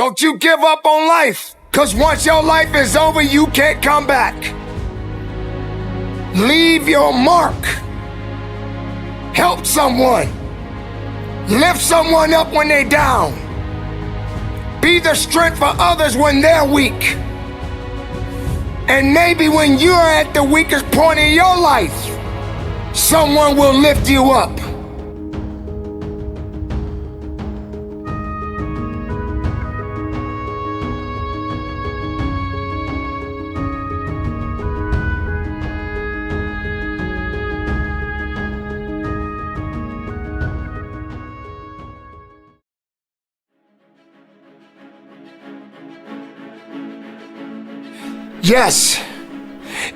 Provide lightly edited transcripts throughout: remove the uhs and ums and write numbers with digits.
Don't you give up on life, because once your life is over, you can't come back. Leave your mark. Help someone. Lift someone up when they're down. Be the strength for others when they're weak. And maybe when you're at the weakest point in your life, someone will lift you up. Yes,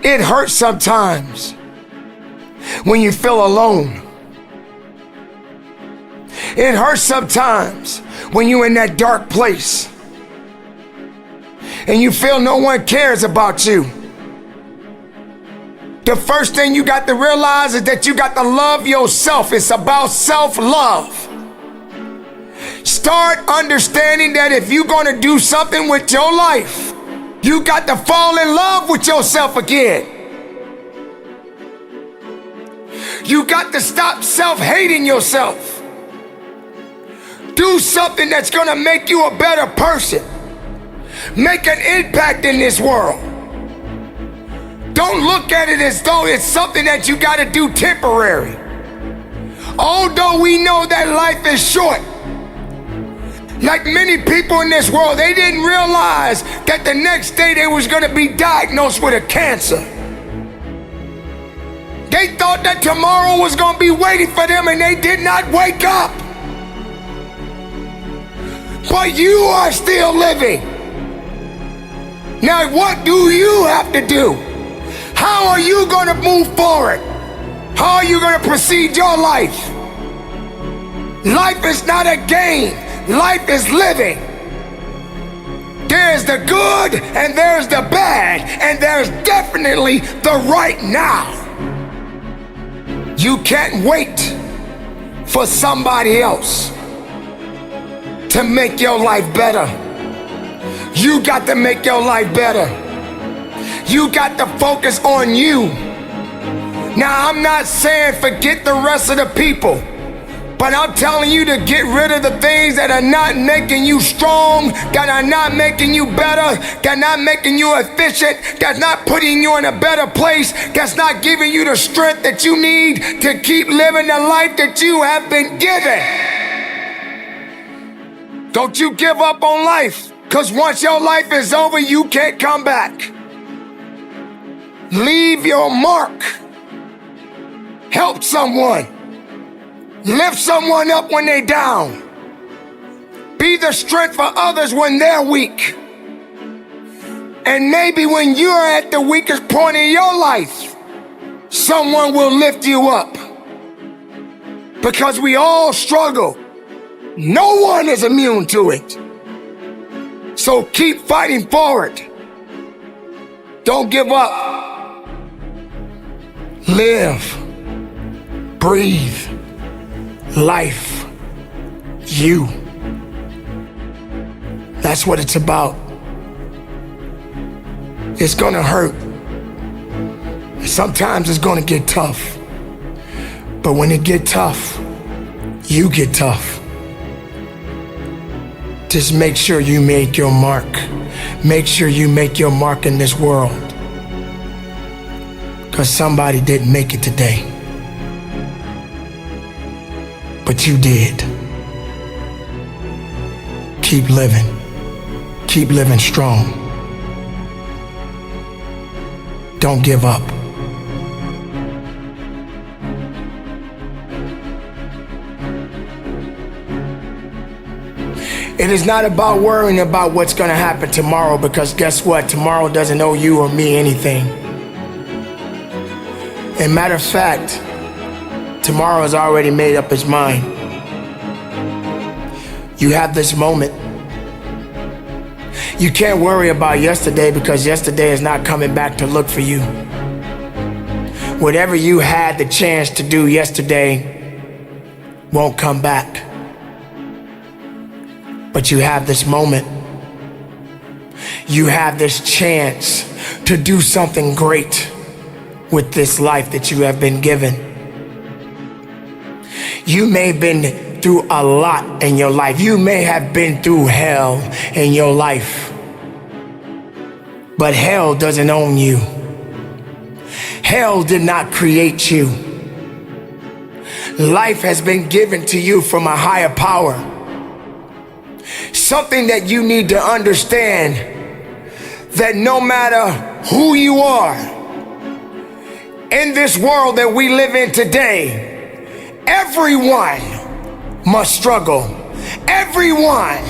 it hurts sometimes when you feel alone. It hurts sometimes when you're in that dark place and you feel no one cares about you. The first thing you got to realize is that you got to love yourself. It's about self-love. Start understanding that if you're going to do something with your life, you got to fall in love with yourself again. You got to stop self-hating yourself. Do something that's going to make you a better person. Make an impact in this world. Don't look at it as though it's something that you got to do temporary. Although we know that life is short, like many people in this world, they didn't realize that the next day they was going to be diagnosed with a cancer. They thought that tomorrow was going to be waiting for them, and they did not wake up. But you are still living. Now, what do you have to do? How are you going to move forward? How are you going to proceed your life? Life is not a game. Life is living. There's the good and there's the bad, and there's definitely the right now. You can't wait for somebody else to make your life better. You got to make your life better. You got to focus on you. Now, I'm not saying forget the rest of the people, but I'm telling you to get rid of the things that are not making you strong, that are not making you better, that are not making you efficient, that's not putting you in a better place, that's not giving you the strength that you need to keep living the life that you have been given. Don't you give up on life, because once your life is over, you can't come back. Leave your mark. Help someone. Lift someone up when they're down. Be the strength for others when they're weak. And maybe when you're at the weakest point in your life, someone will lift you up. Because we all struggle. No one is immune to it. So keep fighting forward. Don't give up. Live. Breathe. Life. You. That's what it's about. It's gonna hurt. Sometimes it's gonna get tough. But when it get tough, you get tough. Just make sure you make your mark. Make sure you make your mark in this world. Because somebody didn't make it today. But you did. Keep living. Keep living strong. Don't give up. It is not about worrying about what's going to happen tomorrow, because guess what? Tomorrow doesn't owe you or me anything. And matter of fact, tomorrow has already made up its mind. You have this moment. You can't worry about yesterday, because yesterday is not coming back to look for you. Whatever you had the chance to do yesterday won't come back. But you have this moment you have this chance to do something great with this life that you have been given. You may have been through a lot in your life. You may have been through hell in your life. But hell doesn't own you. Hell did not create you. Life has been given to you from a higher power. Something that you need to understand, that no matter who you are in this world that we live in today, everyone must struggle. Everyone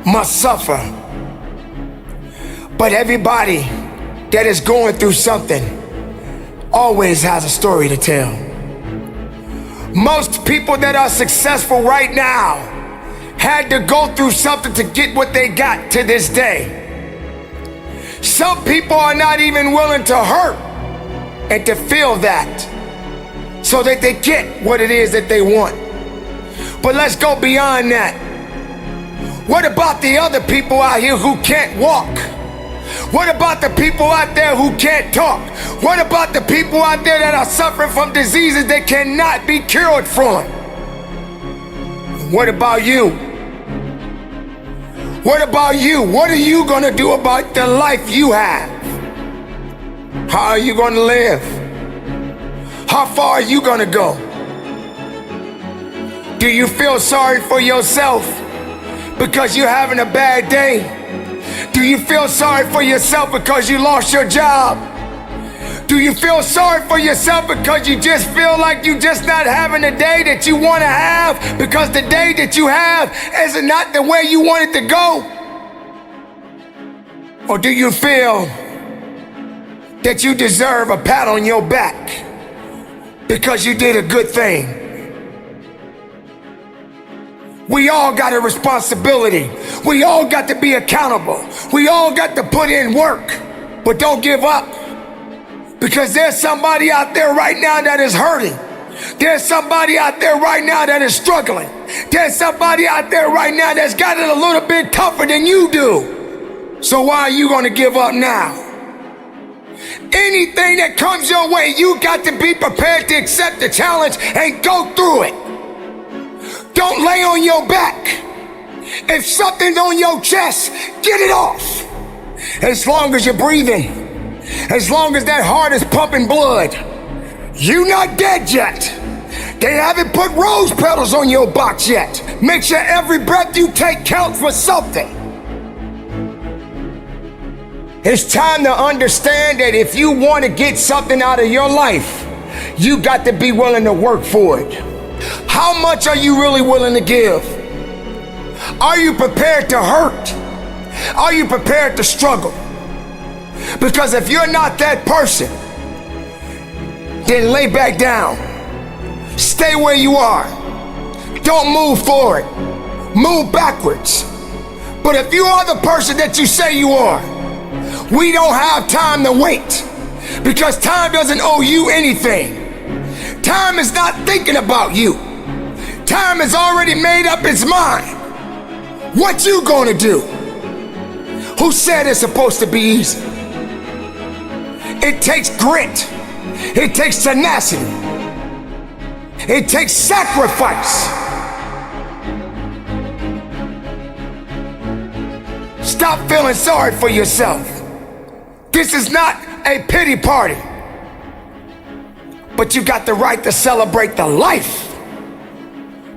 must suffer. But everybody that is going through something always has a story to tell. Most people that are successful right now had to go through something to get what they got to this day. Some people are not even willing to hurt and to feel that so that they get what it is that they want. But let's go beyond that. What about the other people out here who can't walk? What about the people out there who can't talk? What about the people out there that are suffering from diseases that cannot be cured from? What about you? What about you? What are you going to do about the life you have? How are you going to live? How far are you going to go? Do you feel sorry for yourself because you're having a bad day? Do you feel sorry for yourself because you lost your job? Do you feel sorry for yourself because you just feel like you just not having the day that you want to have because the day that you have is not the way you want it to go? Or do you feel that you deserve a pat on your back because you did a good thing? We all got a responsibility. We all got to be accountable. We all got to put in work. But don't give up. Because there's somebody out there right now that is hurting. There's somebody out there right now that is struggling. There's somebody out there right now that's got it a little bit tougher than you do. So why are you going to give up now? Anything that comes your way, you got to be prepared to accept the challenge and go through it. Don't lay on your back. If something's on your chest, get it off. As long as you're breathing, as long as that heart is pumping blood, you're not dead yet. They haven't put rose petals on your box yet. Make sure every breath you take counts for something. It's time to understand that if you want to get something out of your life, you got to be willing to work for it. How much are you really willing to give? Are you prepared to hurt? Are you prepared to struggle? Because if you're not that person, then lay back down. Stay where you are. Don't move forward. Move backwards. But if you are the person that you say you are, we don't have time to wait. Because time doesn't owe you anything. Time is not thinking about you. Time has already made up its mind. What you gonna do? Who said it's supposed to be easy? It takes grit. It takes tenacity. It takes sacrifice. Stop feeling sorry for yourself. This is not a pity party. But you got the right to celebrate the life.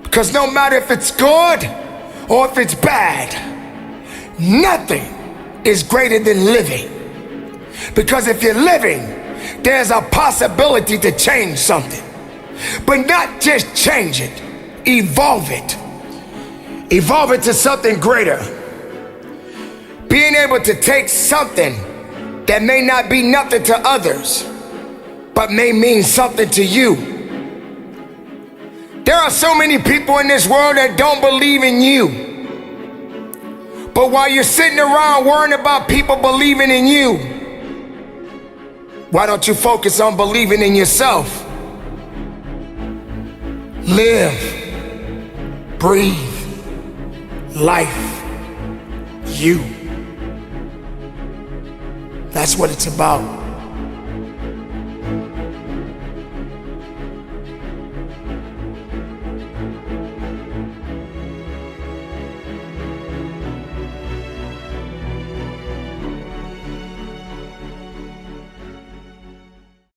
Because no matter if it's good or if it's bad, nothing is greater than living. Because if you're living, there's a possibility to change something. But not just change it, evolve it. Evolve it to something greater. Being able to take something that may not be nothing to others, but may mean something to you. There are so many people in this world that don't believe in you. But while you're sitting around worrying about people believing in you, why don't you focus on believing in yourself? Live, breathe, life, you. That's what it's about.